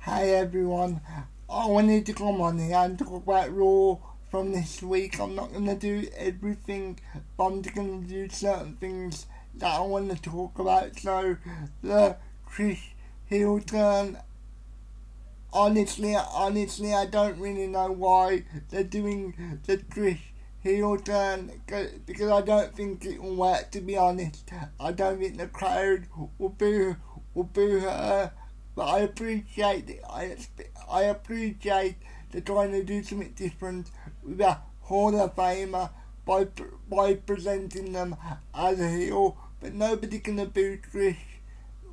Hey everyone, I wanted to come on here and talk about Raw from this week. I'm not going to do everything, but I'm just going to do certain things that I want to talk about. So, the Trish heel turn, honestly, I don't really know why they're doing the Trish heel turn, because I don't think it will work, to be honest. I don't think the crowd will boo her. But I appreciate it. I appreciate they're trying to do something different with a Hall of Famer by presenting them as a heel. But nobody's gonna boo Trish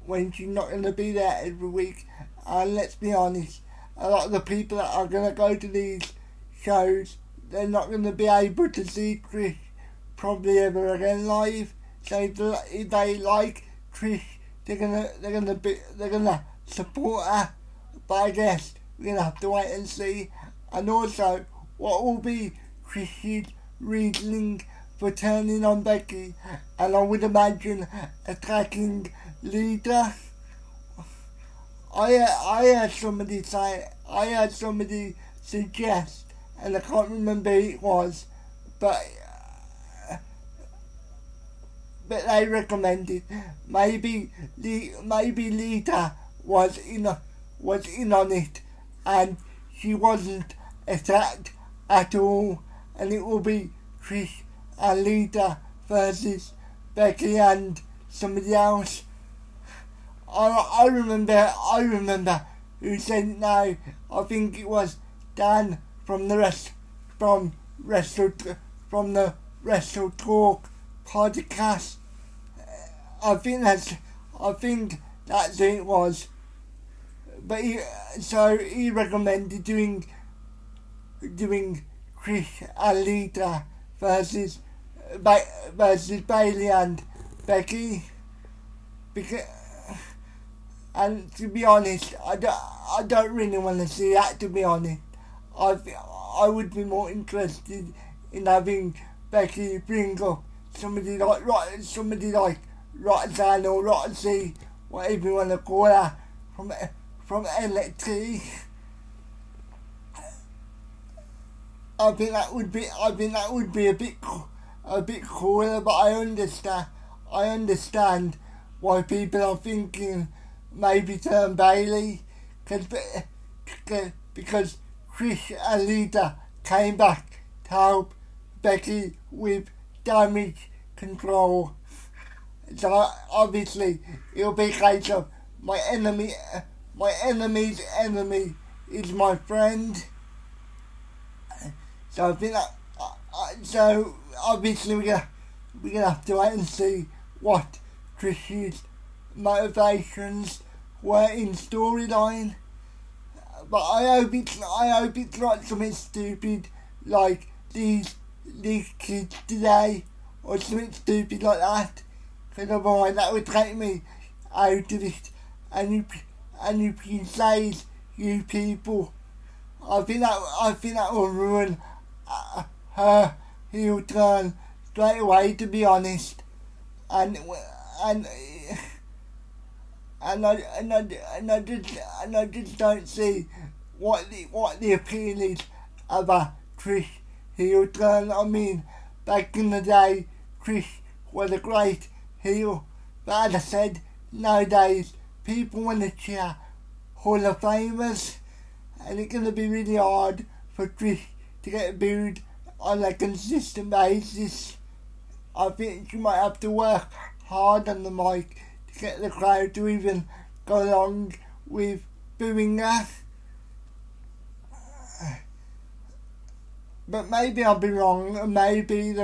when she's not gonna be there every week. And let's be honest, a lot of the people that are gonna go to these shows, they're not gonna be able to see Trish probably ever again live. So if they like Trish, they're gonna support her, but I guess we're going to have to wait and see. And also, what will be Trish's reasoning for turning on Becky, and I would imagine attacking Lita. I heard somebody suggest, and I can't remember who it was, but they recommended maybe Lita was in on it, and she wasn't attacked at all, and it will be Trish and Lita versus Becky and somebody else. I remember who said it now. I think it was Dan from the Wrestle Talk podcast. I think that's who it was. But he recommended doing Trish and Lita versus Bayley and Becky. And to be honest, I don't really want to see that, to be honest. I would be more interested in having Becky bring up somebody like Roxanne or Roxy, whatever you want to call her, from NXT. I think that would be a bit cooler, but I understand why people are thinking maybe turn Bayley, because Trish and Lita came back to help Becky with damage control. So obviously it'll be a case of my enemy's enemy is my friend. So I think that. So obviously we're gonna have to wait and see what Trish's motivations were in storyline. But I hope it's not something stupid like these kids today, or something stupid like that. Because otherwise that would take me out of it. And you can say, you people, I think that will ruin her heel turn straight away, to be honest. And I just don't see what the appeal is of a Trish heel turn. I mean, back in the day, Trish was a great heel, but as I said, nowadays people want to cheer Hall of Famers, and it's going to be really hard for Trish to get booed on a consistent basis. I think she might have to work hard on the mic to get the crowd to even go along with booing her. But maybe I'll be wrong, and maybe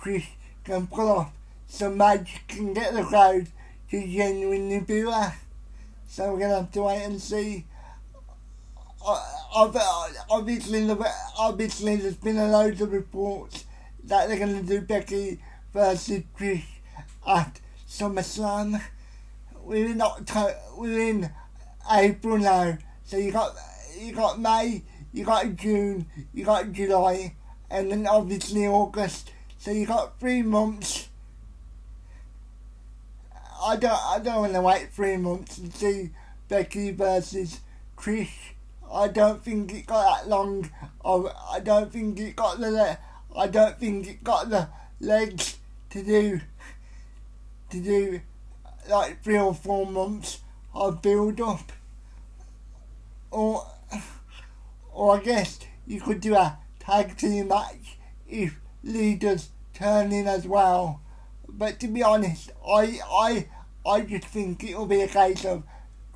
Trish can pull off some magic and get the crowd to genuinely boo her. So we're gonna have to wait and see. Obviously there's been a load of reports that they're gonna do Becky versus Trish at SummerSlam. We're in April now, so you got May, you got June, you got July, and then obviously August. So you got 3 months. I don't want to wait 3 months and see Becky versus Trish. I don't think it got that long. I don't think it got the legs to do like 3 or 4 months of build up. Or I guess you could do a tag team match if leaders turn in as well. But to be honest, I just think it'll be a case of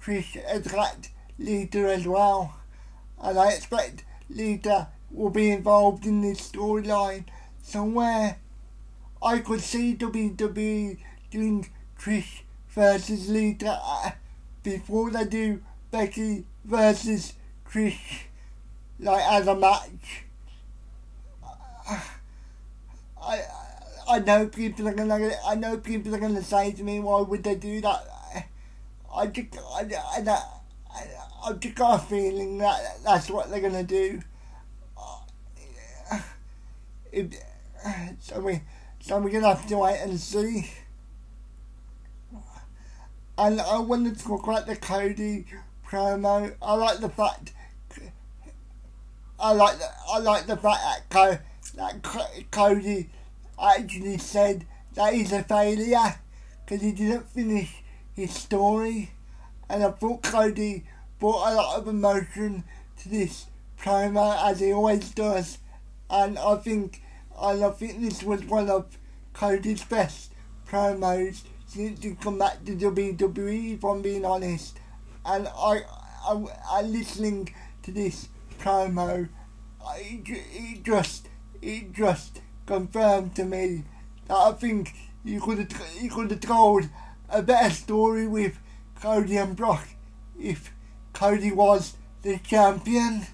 Trish attacked Lita as well. And I expect Lita will be involved in this storyline somewhere. I could see WWE doing Trish versus Lita before they do Becky versus Trish, like as a match. I know people are gonna say to me, why would they do that? I've just got a feeling that that's what they're gonna do. So we're gonna have to wait and see. And I want to talk about the Cody promo. I like the fact that Cody actually said that he's a failure because he didn't finish his story, and I thought Cody brought a lot of emotion to this promo as he always does, and I think this was one of Cody's best promos since he come back to WWE, if I'm being honest. And I listening to this promo, it just confirmed to me that I think you could have told a better story with Cody and Brock if Cody was the champion.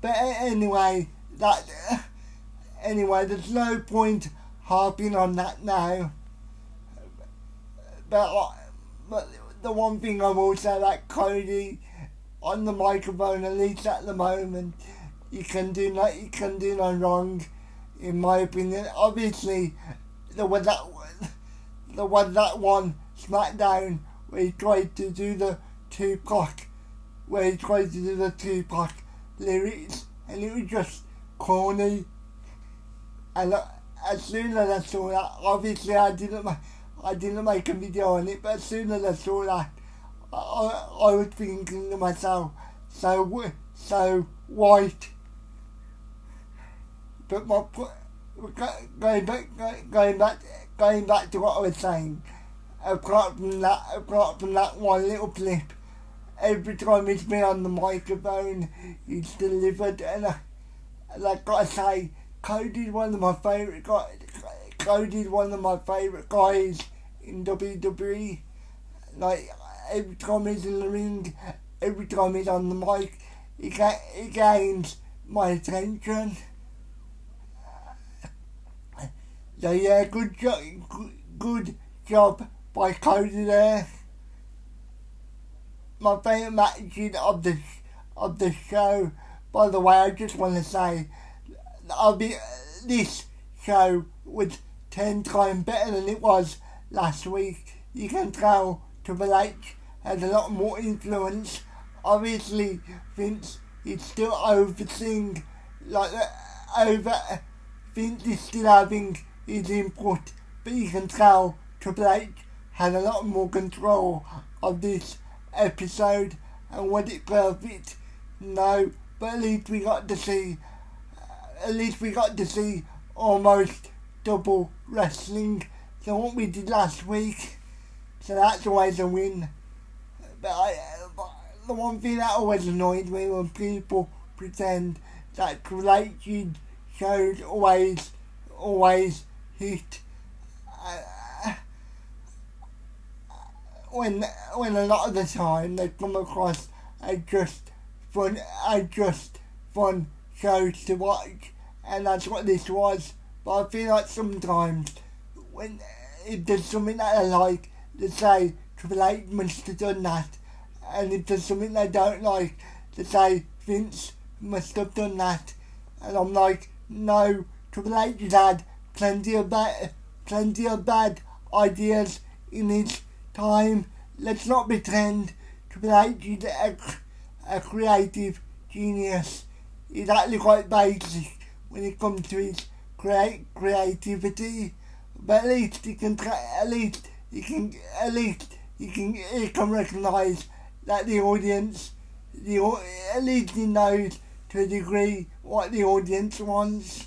But anyway, there's no point harping on that now. But the one thing I will say about Cody on the microphone, at least at the moment, you can do no wrong, in my opinion. Obviously, there was that one SmackDown where he tried to do the Tupac lyrics, and it was just corny. And as soon as I saw that, obviously I didn't make a video on it, but as soon as I saw that, I was thinking to myself, so white. But going back to what I was saying, apart from that one little clip, every time he's been on the microphone, he's delivered, and I gotta say, Cody's one of my favourite guys in WWE. Like, every time he's in the ring, every time he's on the mic, he gains my attention. So yeah, good job by Cody there. My favourite match of the show, by the way, I just want to say, this show was 10 times better than it was last week. You can tell Triple H has a lot more influence. Obviously, Vince is still overseeing, Vince is still having his input, but you can tell Triple H had a lot more control of this episode. And was it perfect? No, but at least we got to see almost double wrestling, so what we did last week, so that's always a win. But the one thing that always annoyed me when people pretend that created shows always hit, when a lot of the time they come across as just fun shows to watch, and that's what this was. But I feel like sometimes if there's something that I like, they say Triple H must have done that, and if there's something they don't like, they say Vince must have done that, and I'm like, no, Triple H has had plenty of bad ideas in his time. Let's not pretend Triple H is a creative genius. He's actually quite basic when it comes to his creativity, but at least he can recognise that the audience, at least he knows to a degree what the audience wants,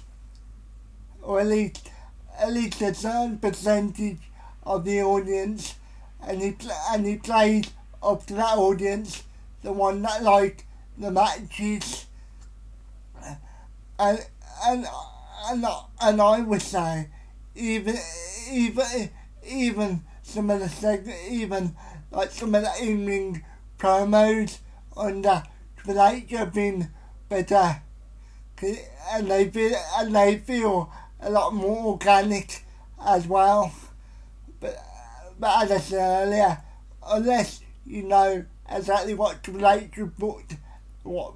or at least a certain percentage of the audience, and he plays up to that audience, the one that like the matches, and I would say even some of the in-ring promos under Triple H have been better, and they feel a lot more organic as well. But as I said earlier, unless you know exactly what Triple H has booked, what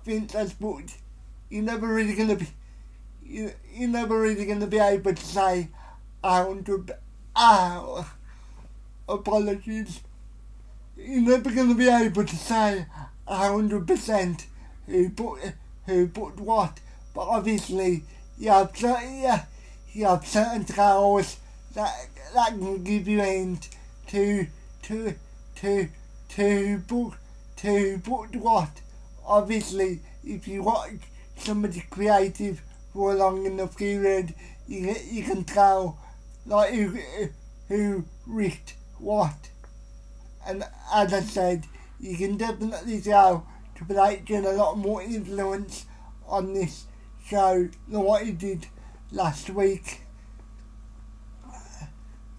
Vince has booked, you're never really gonna be able to say 100. Apologies. You're never gonna be able to say 100% who booked what. But obviously, you have certain towels that can give you a hint to book what. Obviously, if you watch somebody creative for a long enough period, you can tell like who ripped what. And as I said, you can definitely tell Triple H had a lot more influence on this show than what he did last week.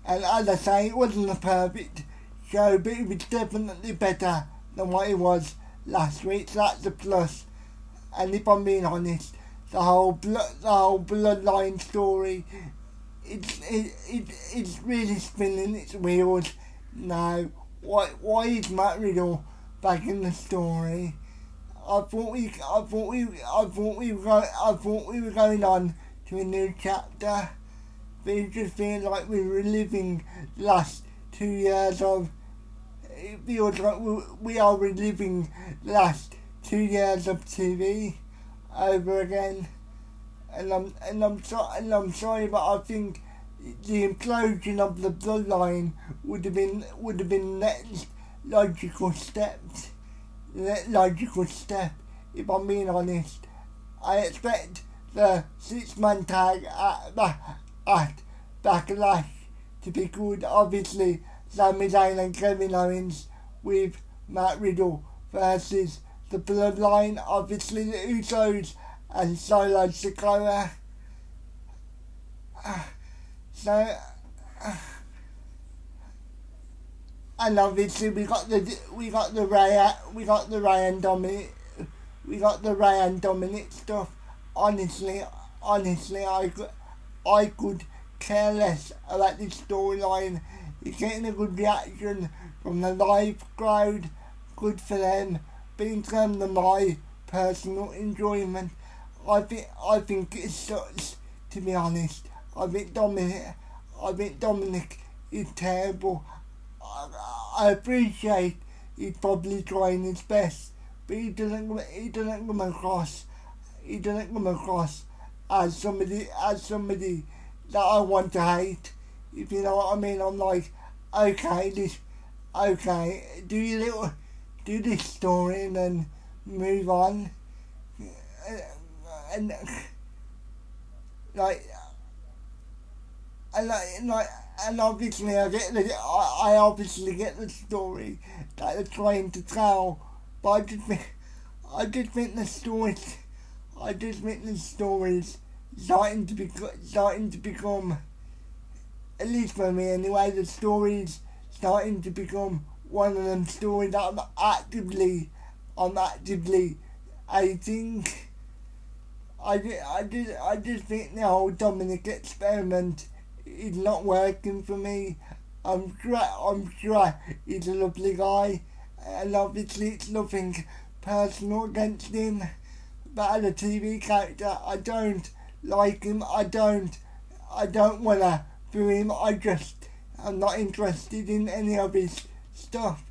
And as I say, it wasn't a perfect show, but it was definitely better than what it was last week, so that's a plus. And if I'm being honest, the whole bloodline story, it's really spinning its wheels now. Why is Matt Riddle back in the story? I thought we were going on to a new chapter, but it just feels like we're reliving the last 2 years of. It feels like we are reliving the last 2 years of TV over again, and I'm sorry, but I think the implosion of the bloodline would have been the next logical step. If I'm being honest, I expect the 6-man tag at Backlash to be good. Obviously, Sami Zayn and Kevin Owens with Matt Riddle versus the Bloodline, obviously the Usos and Solo Sikoa. And obviously we got the Ray and Dominic stuff. Honestly, I could care less about this storyline. It's getting a good reaction from the live crowd. Good for them. But in terms of my personal enjoyment, I think it sucks, to be honest. I think Dominic is terrible. I appreciate he's probably trying his best, but he doesn't come across as somebody that I want to hate. If you know what I mean, I'm like, okay, do this story and then move on. And obviously I obviously get the story that they're trying to tell, but I just think the story's starting to become, at least for me anyway, the story's starting to become one of them stories that I'm actively hating. I just think the whole Dominic experiment is not working for me. I'm sure he's a lovely guy, and obviously it's nothing personal against him, but as a TV character, I don't like him. I don't wanna boo him. I'm not interested in any of his stuff,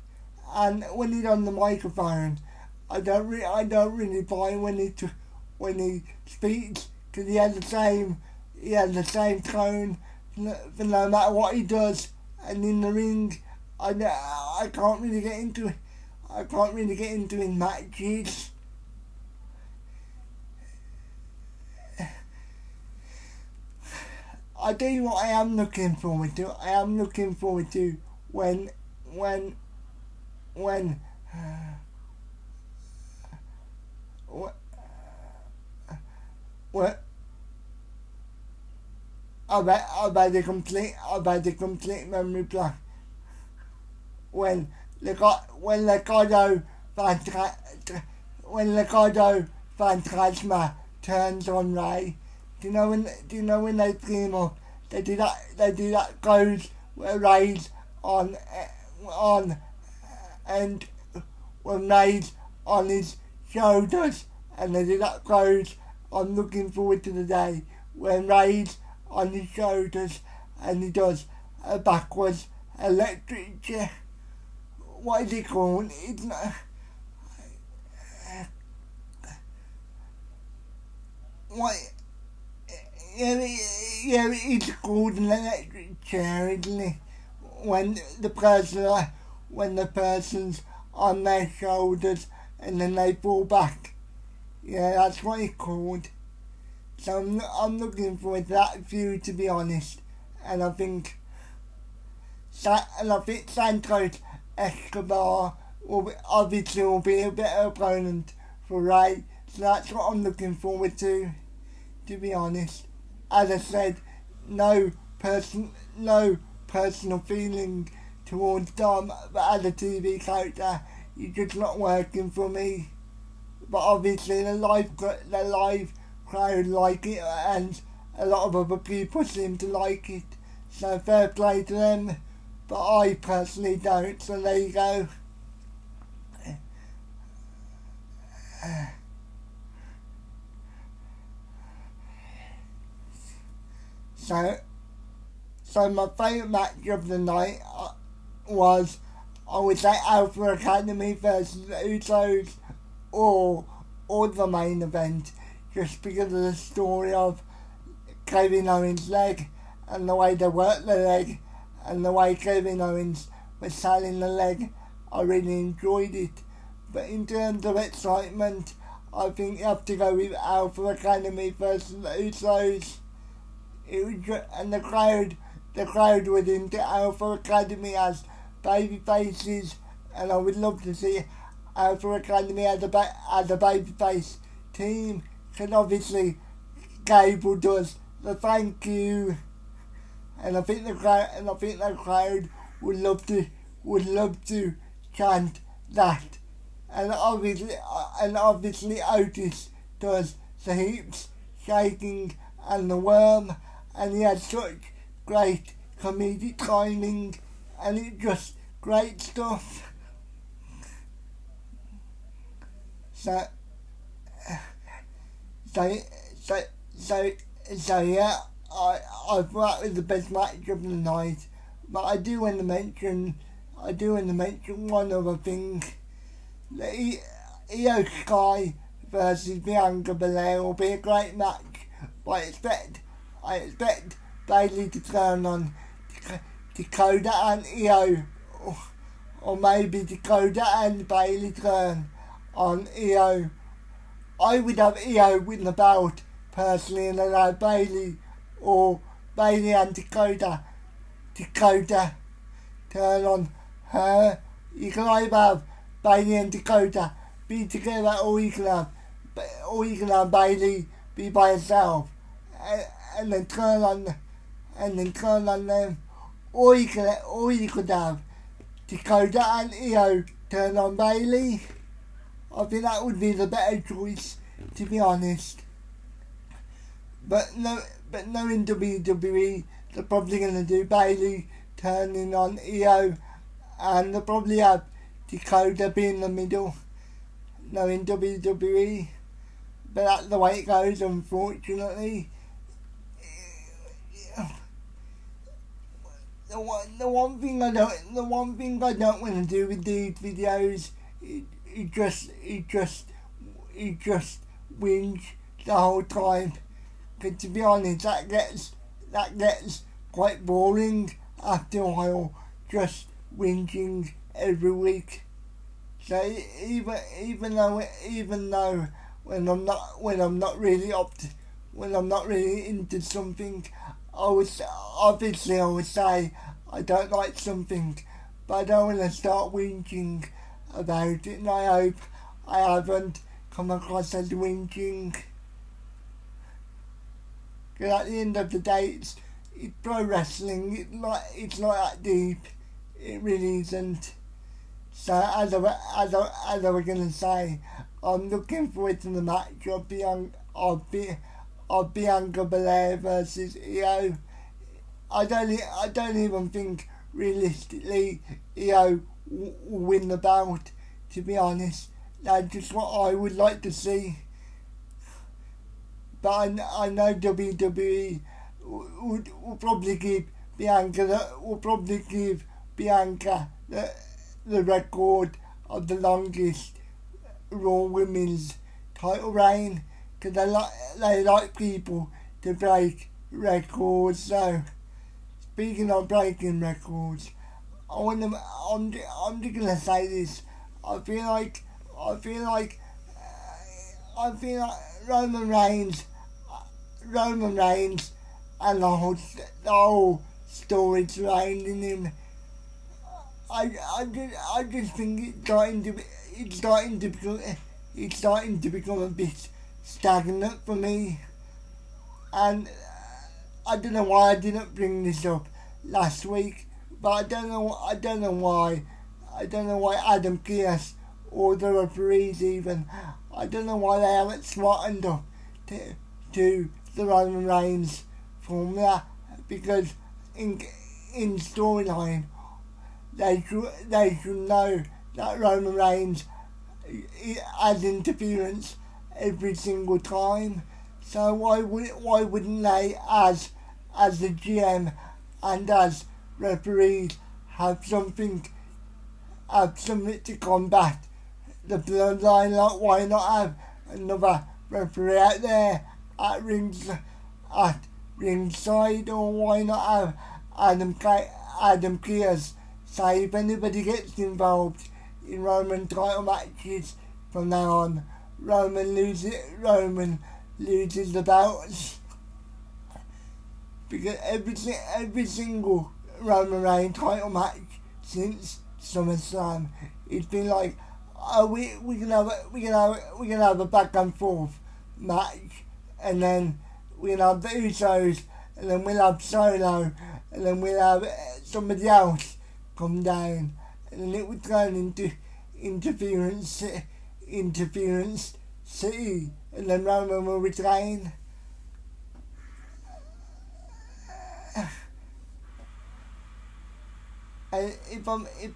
and when he's on the microphone, I don't really buy when he speaks, because he has the same tone for no matter what he does. And in the ring, I can't really get into his matches. I tell you what I am looking forward to. I am looking forward to when I've had a complete memory blank. When Legado Phantasma turns on Ray. Do you know when they team up? They do that goes where Ray's on and when Ray's on his shoulders, and they do that goes. I'm looking forward to the day when Ray's on his shoulders and he does a backwards electric chair. What is it called? It's not. What? Yeah, it's called an electric chair, isn't it? When the person's on their shoulders and then they fall back. Yeah, that's what it's called. So I'm looking forward to that feud, to be honest. And I think Santos Escobar will be a better opponent for Ray. So that's what I'm looking forward to be honest. As I said, no personal feeling towards Dom, but as a TV character, he's just not working for me. But obviously the live crowd like it, and a lot of other people seem to like it. So fair play to them, but I personally don't. So there you go. So my favourite match of the night was, I would say, Alpha Academy versus the Usos, or the main event, just because of the story of Kevin Owens' leg and the way they worked the leg and the way Kevin Owens was selling the leg. I really enjoyed it. But in terms of excitement, I think you have to go with Alpha Academy versus the Usos. It was just, and the crowd was into Alpha Academy as baby faces, and I would love to see Alpha Academy as a baby face team, because obviously Gable does the thank you, and I think the crowd would love to chant that, and obviously Otis does the hips shaking and the worm, and he had such great comedic timing, and it's just great stuff. So yeah, I thought that was the best match of the night. But I do want to mention one other thing. The Io Sky versus Bianca Belair will be a great match, but I expect Bayley to turn on Dakota and Io, or maybe Dakota and Bayley turn on Io. I would have Io win the belt personally, and allow Bayley and Dakota turn on her. You can either have Bayley and Dakota be together, or you can have Bayley be by herself, and then turn on them, or you could have Dakota and Io turn on Bayley. I think that would be the better choice, to be honest. But knowing WWE, they're probably going to do Bayley turning on Io, and they'll probably have Dakota be in the middle, knowing WWE. But that's the way it goes, unfortunately. the one thing I don't want to do with these videos is just whinge the whole time. Because to be honest, that gets quite boring after a while, just whinging every week. So even though when I'm not really into something, I would say I don't like something, but I don't want to start whinging about it, and I hope I haven't come across as whinging. Because at the end of the day, it's pro wrestling. It's not that deep. It really isn't. So as I was gonna say, I'm looking forward to the match of Bianca Belair versus Io. I don't even think realistically Io will win the belt. To be honest, that's just what I would like to see. But I know WWE will probably give Bianca the record of the longest Raw Women's title reign, because they like people to break records. So speaking of breaking records, I'm just gonna say this. I feel like Roman Reigns and the whole story surrounding him. I just think it's starting to become a bit stagnant for me, and I don't know why I didn't bring this up last week, but I don't know why Adam Pearce or the referees even, I don't know why they haven't smartened up to the Roman Reigns formula, because in storyline they should know that Roman Reigns has interference every single time. So why wouldn't they, as the GM and as referees, have something to combat the bloodline? Like, why not have another referee out there at ringside, or why not have Adam Pearce say if anybody gets involved in Roman title matches from now on, Roman loses the belts. Because every single Roman Reigns title match since SummerSlam, it's been like, we can have a back and forth match, and then we'll have the Usos, and then we'll have Solo, and then we'll have somebody else come down, and then it would turn into interference city, and then Roman will retain. And if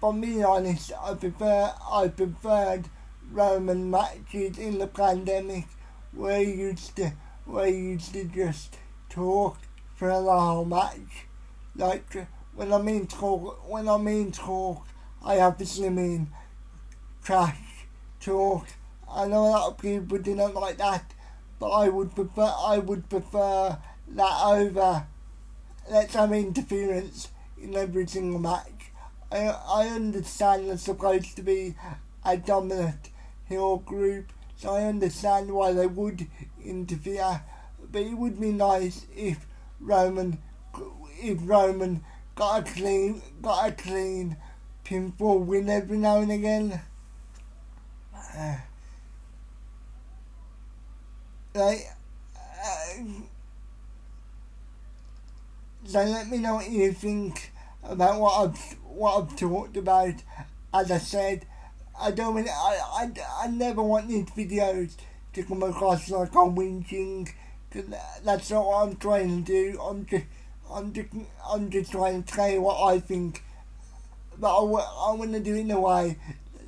I'm being honest, I preferred Roman matches in the pandemic, where you used to just talk for the whole match. Like, when I mean talk, I obviously mean trash talk. I know a lot of people didn't like that, but I would prefer that over let's have interference in every single match. I understand there's supposed to be a dominant heel group, so I understand why they would interfere, but it would be nice if Roman got a clean pinfall win every now and again. So let me know what you think about what I've talked about. As I said, I never want these videos to come across like I'm whinging, because that's not what I'm trying to do. I'm just trying to tell you what I think, but I want to do it in a way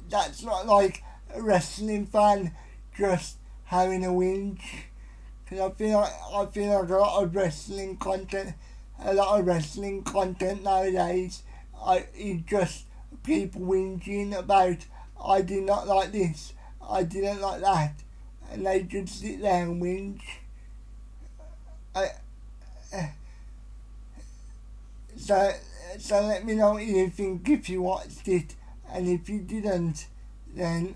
that's not like a wrestling fan just having a whinge. Because I feel like a lot of wrestling content a lot of wrestling content nowadays. It's just people whinging about, I did not like this, I didn't like that, and they just sit there and whinge. I, so, so let me know what you think if you watched it, and if you didn't, then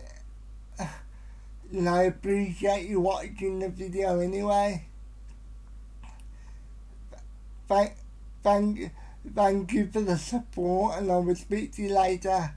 I appreciate you watching the video anyway. Thank you for the support, and I will speak to you later.